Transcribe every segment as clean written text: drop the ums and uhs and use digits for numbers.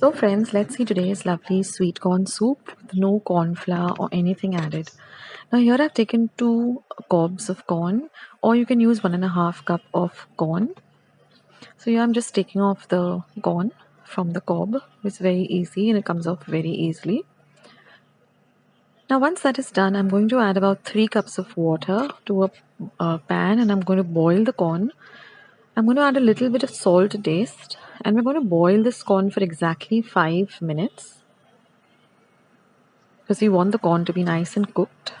So friends, let's see today's lovely sweet corn soup with no corn flour or anything added. Now here I've taken 2 cobs of corn, or you can use 1.5 cup of corn. So here I'm just taking off the corn from the cob. It's very easy and it comes off very easily. Now once that is done, I'm going to add about 3 cups of water to a pan, and I'm going to boil the corn. I'm going to add a little bit of salt to taste, and we're going to boil this corn for exactly 5 minutes because we want the corn to be nice and cooked.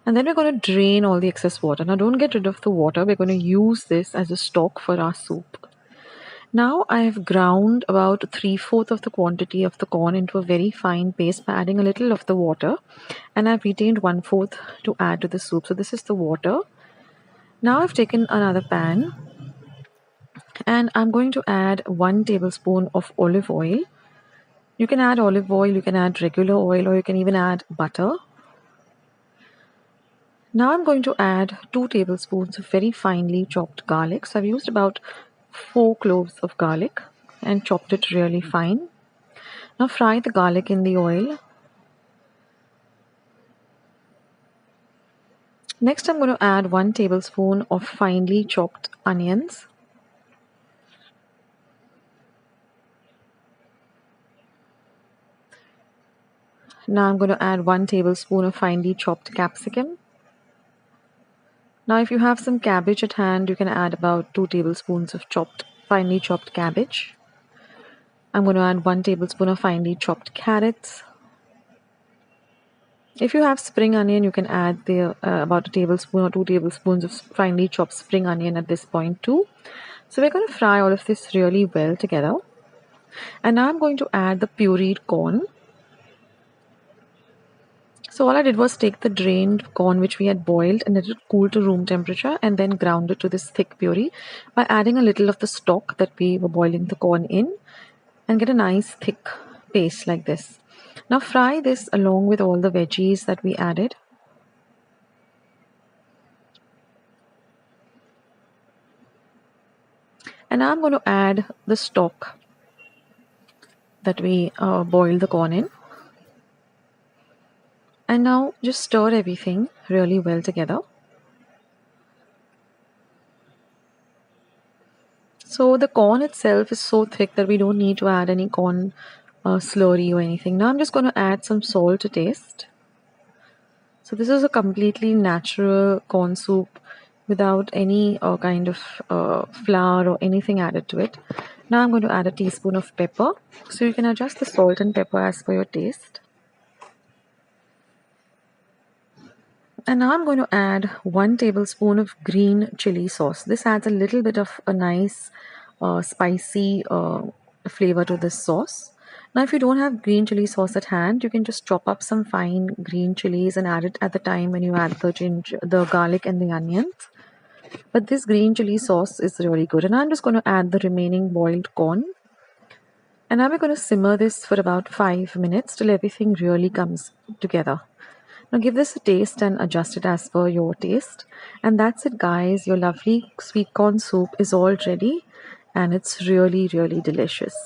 And then we're going to drain all the excess water. Now don't get rid of the water. We're going to use this as a stock for our soup. Now I have ground about 3/4 of the quantity of the corn into a very fine paste by adding a little of the water, and I've retained 1/4 to add to the soup. So this is the water. Now I've taken another pan and I'm going to add 1 tablespoon of olive oil. You can add olive oil, you can add regular oil, or you can even add butter. Now I'm going to add 2 tablespoons of very finely chopped garlic. So I've used about 4 cloves of garlic and chopped it really fine. Now fry the garlic in the oil. Next I'm going to add 1 tablespoon of finely chopped onions. Now I'm going to add 1 tablespoon of finely chopped capsicum. Now if you have some cabbage at hand, you can add about 2 tablespoons of finely chopped cabbage. I'm going to add 1 tablespoon of finely chopped carrots. If you have spring onion, you can add about a tablespoon or 2 tablespoons of finely chopped spring onion at this point too. So we're going to fry all of this really well together. And now I'm going to add the pureed corn. So all I did was take the drained corn which we had boiled and let it cool to room temperature, and then ground it to this thick puree by adding a little of the stock that we were boiling the corn in, and get a nice thick paste like this. Now fry this along with all the veggies that we added. And now I'm going to add the stock that we boiled the corn in. And now just stir everything really well together. So the corn itself is so thick that we don't need to add any corn slurry or anything. Now I'm just going to add some salt to taste. So this is a completely natural corn soup without any kind of flour or anything added to it. Now I'm going to add a teaspoon of pepper. So you can adjust the salt and pepper as per your taste. And now I'm going to add 1 tablespoon of green chili sauce. This adds a little bit of a nice spicy flavor to this sauce. Now if you don't have green chili sauce at hand, you can just chop up some fine green chilies and add it at the time when you add the garlic and the onions. But this green chili sauce is really good. And I'm just going to add the remaining boiled corn. And now we're going to simmer this for about 5 minutes till everything really comes together. Now give this a taste and adjust it as per your taste. And that's it guys, your lovely sweet corn soup is all ready, and it's really, really delicious.